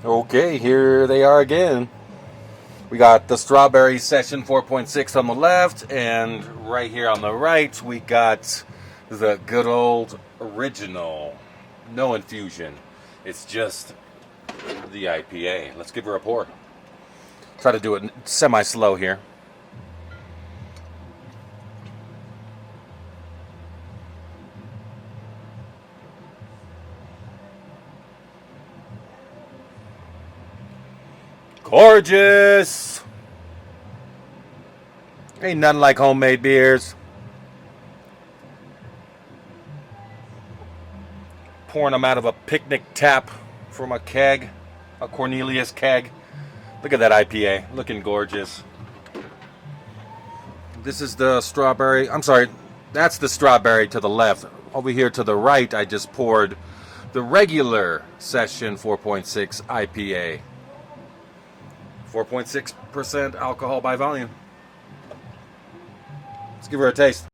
Okay, here they are again. We got the strawberry Session 4.6 on the left, and right here on the right, we got the good old original. No infusion. It's just the IPA. Let's give her a pour. Try to do it semi-slow here. Gorgeous! Ain't nothing like homemade beers. Pouring them out of a picnic tap from a keg, a Cornelius keg. Look at that IPA, looking gorgeous. This is the strawberry, I'm sorry, that's the strawberry to the left. Over here to the right, I just poured the regular Session 4.6 IPA. 4.6% alcohol by volume. Let's give her a taste.